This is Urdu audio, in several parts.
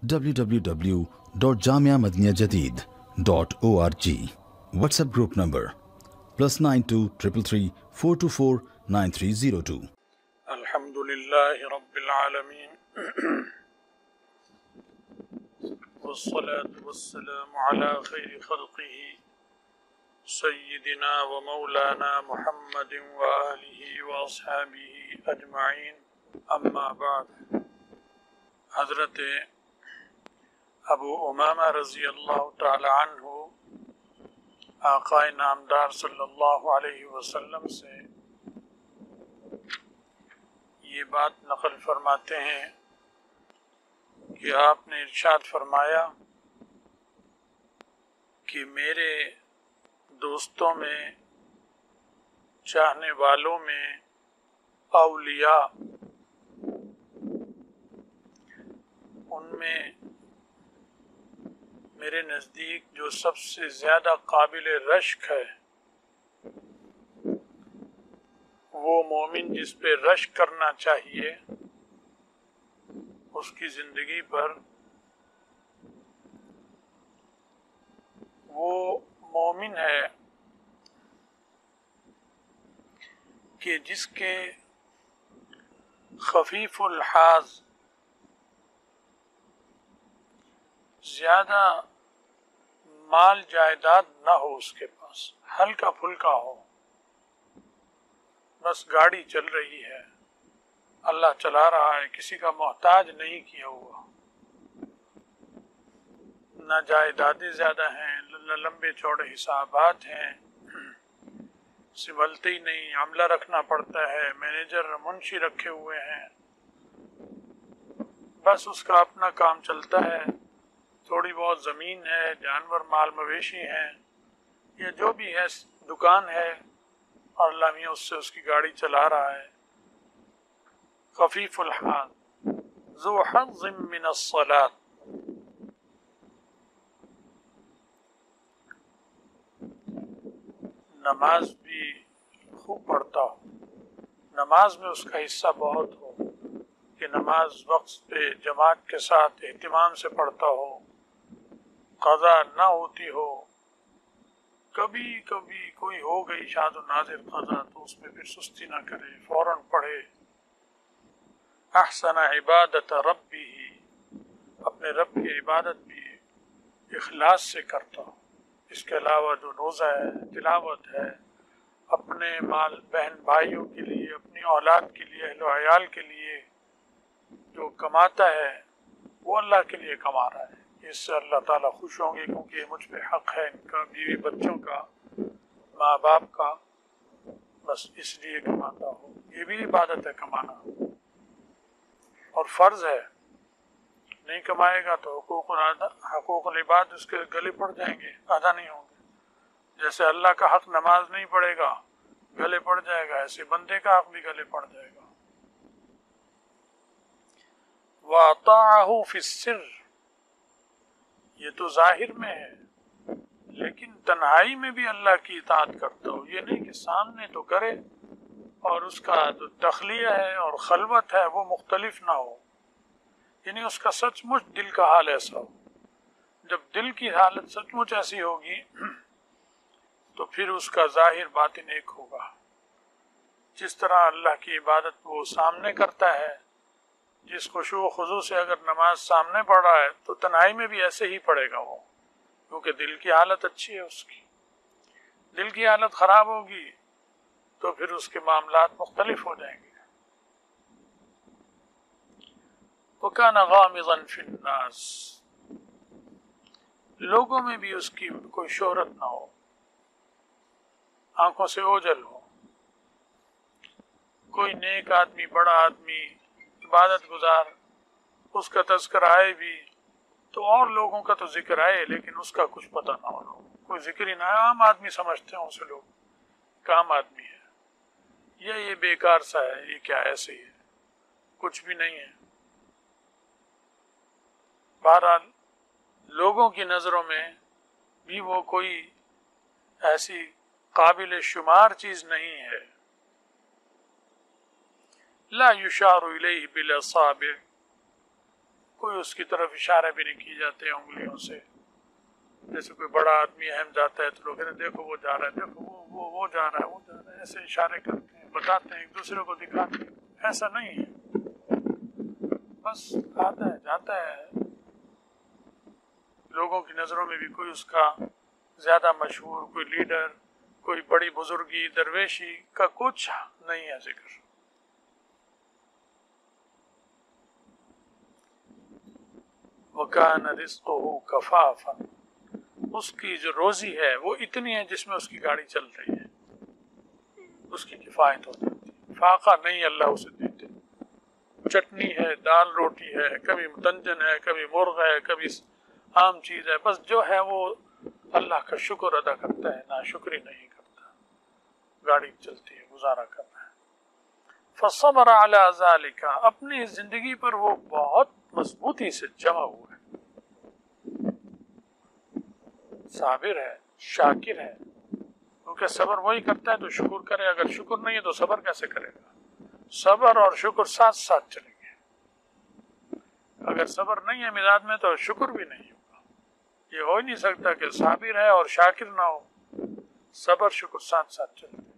www.jamiamadiniyajadid.org. WhatsApp group number +92 333 424 9302. الحمدللہ رب العالمین والصلاة والسلام على خیر خلقہ سیدنا و مولانا محمد وآلہ واصحابہ اجمعین، اما بعد۔ حضرت ابو امامہ رضی اللہ تعالی عنہ آقائے نامدار صلی اللہ علیہ وسلم سے یہ بات نقل فرماتے ہیں کہ آپ نے ارشاد فرمایا کہ میرے دوستوں میں، چاہنے والوں میں، اولیاء، ان میں میرے نزدیک جو سب سے زیادہ قابل رشک ہے وہ مومن جس پہ رشک کرنا چاہیے، اس کی زندگی پر وہ مومن ہے کہ جس کے خفیف الحاظ، زیادہ مال جائیداد نہ ہو، اس کے پاس ہلکا پھلکا ہو، بس گاڑی چل رہی ہے، اللہ چلا رہا ہے، کسی کا محتاج نہیں کیا ہوا، نہ جائیدادیں زیادہ ہیں، نہ لمبے چوڑے حسابات ہیں، سنبھلتے ہی نہیں، عملہ رکھنا پڑتا ہے، مینیجر منشی رکھے ہوئے ہیں، بس اس کا اپنا کام چلتا ہے، تھوڑی بہت زمین ہے، جانور مال مویشی ہیں، یا جو بھی ہے، دکان ہے، اور اللہ میاں اس سے اس کی گاڑی چلا رہا ہے۔ خفیف الحال ذو حظ من الصلاۃ، نماز بھی خوب پڑھتا ہو، نماز میں اس کا حصہ بہت ہو، کہ نماز وقت پہ جماعت کے ساتھ اہتمام سے پڑھتا ہو، قضا نہ ہوتی ہو، کبھی کبھی کوئی ہو گئی شاد و نادر قضا تو اس میں پھر سستی نہ کرے، فوراً پڑھے۔ احسن عبادت ربی، اپنے رب کی عبادت بھی اخلاص سے کرتا ہو۔ اس کے علاوہ جو روزہ ہے، تلاوت ہے، اپنے مال بہن بھائیوں کے لیے، اپنی اولاد کے لیے، اہل و عیال کے لیے جو کماتا ہے وہ اللہ کے لیے کما رہا ہے، اس سے اللہ تعالیٰ خوش ہوں گے، کیونکہ یہ مجھ پہ حق ہے ان کا، بیوی بچوں کا، ماں باپ کا، بس اس لیے کماتا ہو۔ یہ بھی عبادت ہے کمانا، اور فرض ہے، نہیں کمائے گا تو حقوق العباد اس کے گلے پڑ جائیں گے، ادا نہیں ہوں گے۔ جیسے اللہ کا حق نماز نہیں پڑے گا گلے پڑ جائے گا، ایسے بندے کا حق بھی گلے پڑ جائے گا۔ وَأَطَاعَهُ فِي السِّرِّ، یہ تو ظاہر میں ہے، لیکن تنہائی میں بھی اللہ کی اطاعت کرتا ہو، یہ نہیں کہ سامنے تو کرے اور اس کا جو تخلیہ ہے اور خلوت ہے وہ مختلف نہ ہو، یعنی اس کا سچ مچ دل کا حال ایسا ہو۔ جب دل کی حالت سچ مچ ایسی ہوگی تو پھر اس کا ظاہر باطن ایک ہوگا۔ جس طرح اللہ کی عبادت وہ سامنے کرتا ہے، جس خشوع و خضوع سے اگر نماز سامنے پڑھ رہا ہے تو تنہائی میں بھی ایسے ہی پڑھے گا وہ، کیونکہ دل کی حالت اچھی ہے اس کی۔ دل کی حالت خراب ہوگی تو پھر اس کے معاملات مختلف ہو جائیں گے۔ وَكَانَ غَامِضًا فِي النَّاسِ، لوگوں میں بھی اس کی کوئی شہرت نہ ہو، آنکھوں سے اوجھل ہو، کوئی نیک آدمی، بڑا آدمی، عبادت گزار، اس کا تذکر آئے بھی تو اور لوگوں کا تو ذکر آئے لیکن اس کا کچھ پتہ نہ ہو، کوئی ذکر ہی نہ آئے، عام آدمی سمجھتے ہیں اسے لوگ کہ عام آدمی ہے، یہ بیکار سا ہے، یہ کیا ایسے ہی ہے، کچھ بھی نہیں ہے۔ بہرحال لوگوں کی نظروں میں بھی وہ کوئی ایسی قابل شمار چیز نہیں ہے۔ لا یشار الیہ بالاصابع، کوئی اس کی طرف اشارے بھی نہیں کیے جاتے انگلیوں سے. جیسے کوئی بڑا آدمی اہم جاتا ہے تو لوگ کہتے ہیں دیکھو وہ جا رہا ہے، دیکھو وہ جا رہا ہے، وہ جا رہا ہے، ایسے اشارے کرتے ہیں، بتاتے ہیں، ایک دوسرے کو دکھاتے ہیں. ایسا نہیں ہے، بس آتا ہے جاتا ہے. لوگوں کی نظروں میں بھی کوئی اس کا زیادہ مشہور، کوئی لیڈر، کوئی بڑی بزرگی، درویشی کا کچھ نہیں ہے ذکر. وَكَانَ رِزْقُهُ كَفَافًا، اس کی جو روزی ہے وہ اتنی ہے جس میں اس کی گاڑی چل رہی ہے، اس کی کفایت ہوتی ہے. فاقہ نہیں اللہ اسے دیتے. چٹنی ہے، دال روٹی ہے، کبھی متنجن ہے، کبھی مرغ ہے، کبھی عام چیز ہے، بس جو ہے وہ اللہ کا شکر ادا کرتا ہے، ناشکری نہیں کرتا. گاڑی چلتی ہے، گزارا کرنا ہے. فصبر علی ذالک، اپنی زندگی پر وہ بہت مضبوطی سے جمع ہوا ہے، صابر ہے، شاکر ہے. کیونکہ صبر وہی کرتا ہے تو شکر کرے، اگر شکر نہیں ہے تو صبر کیسے کرے گا؟ صبر اور شکر ساتھ ساتھ چلیں گے. اگر صبر نہیں ہے مزاج میں تو شکر بھی نہیں ہوگا. یہ ہو ہی نہیں سکتا کہ صابر ہے اور شاکر نہ ہو. صبر شکر ساتھ ساتھ چلیں گے.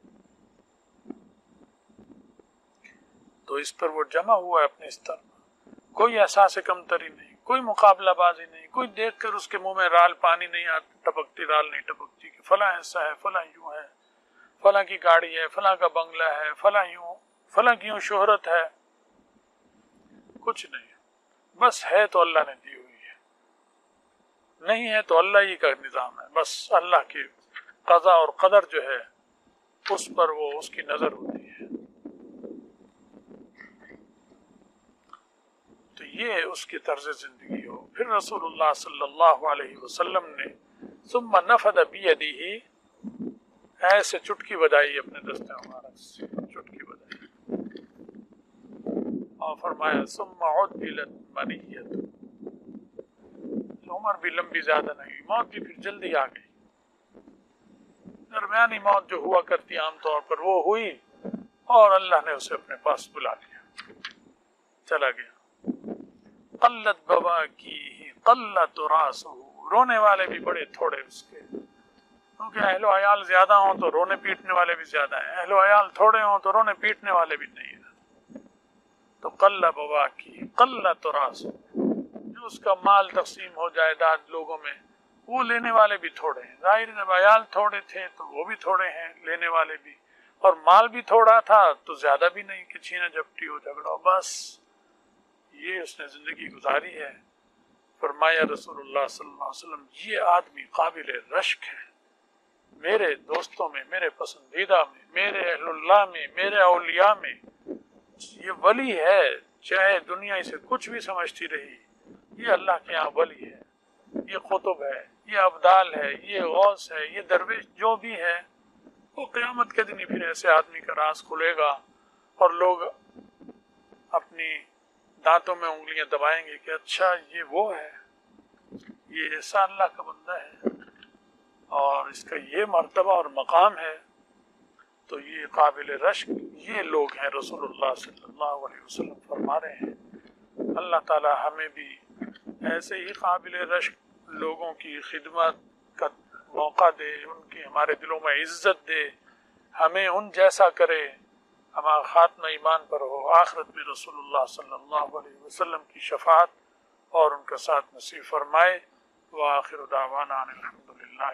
تو اس پر وہ جمع ہوا ہے اپنے استر میں. کوئی احساس کمتری نہیں، کوئی مقابلہ بازی نہیں، کوئی دیکھ کر اس کے منہ میں رال پانی نہیں آتا، ٹپکتی رال نہیں ٹپکتی کہ فلاں ایسا ہے، فلاں یوں ہے، فلاں کی گاڑی ہے، فلاں کا بنگلہ ہے، فلاں یوں، فلاں کی یوں شہرت ہے. کچھ نہیں، بس ہے تو اللہ نے دی ہوئی ہے، نہیں ہے تو اللہ ہی کا نظام ہے. بس اللہ کی قضا اور قدر جو ہے اس پر وہ اس کی نظر ہوتی ہے. تو یہ اس کی طرز زندگی ہو. پھر رسول اللہ صلی اللہ علیہ وسلم نے ثم نفذ بیدہ، ایسے چٹکی بجائی اپنے دستے مبارک سے، چٹکی بجائی اور فرمایا ثم عدلت منیت. عمر بھی لمبی زیادہ نہیں، موت بھی پھر جلدی آ گئی. درمیانی موت جو ہوا کرتی عام طور پر وہ ہوئی اور اللہ نے اسے اپنے پاس بلا لیا، چلا گیا. قلت بواکی قلت راسہ، رونے والے بھی بڑے تھوڑے اس کے، کیونکہ اہل و عیال زیادہ ہوں تو رونے پیٹنے والے بھی زیادہ ہیں، اہل و عیال تھوڑے ہوں تو رونے پیٹنے والے بھی نہیں ہیں. تو قل بواکی قلت راسہ، جو اس کا مال تقسیم ہو جائیداد لوگوں میں وہ لینے والے بھی تھوڑے ہیں. ظاہر جب عیال تھوڑے تھے تو وہ بھی تھوڑے ہیں، لینے والے بھی، اور مال بھی تھوڑا تھا تو زیادہ بھی نہیں کہ چھینا جھپٹی ہو، جھگڑا ہو. بس یہ اس نے زندگی گزاری ہے. فرمایا رسول اللہ صلی اللہ علیہ وسلم یہ آدمی قابل رشک ہے، میرے دوستوں میں، میرے پسندیدہ میں، میرے اہل اللہ میں، میرے اولیاء میں یہ ولی ہے. چاہے دنیا اسے کچھ بھی سمجھتی رہی، یہ اللہ کے یہاں ولی ہے، یہ قطب ہے، یہ ابدال ہے، یہ غوث ہے، یہ درویش جو بھی ہے. وہ قیامت کے دن ہی پھر ایسے آدمی کا راز کھلے گا اور لوگ اپنی دانتوں میں انگلیاں دبائیں گے کہ اچھا یہ وہ ہے، یہ ایسا اللہ کا بندہ ہے اور اس کا یہ مرتبہ اور مقام ہے. تو یہ قابل رشک یہ لوگ ہیں. رسول اللہ صلی اللہ علیہ وسلم فرما رہے ہیں اللہ تعالی ہمیں بھی ایسے ہی قابل رشک لوگوں کی خدمت کا موقع دے، ان کی ہمارے دلوں میں عزت دے، ہمیں ان جیسا کرے، ہمارا خاتمہ ایمان پر ہو، آخرت میں رسول اللہ صلی اللہ علیہ وسلم کی شفاعت اور ان کا ساتھ نصیب فرمائے. وآخر دعوانا ان الحمد للہ.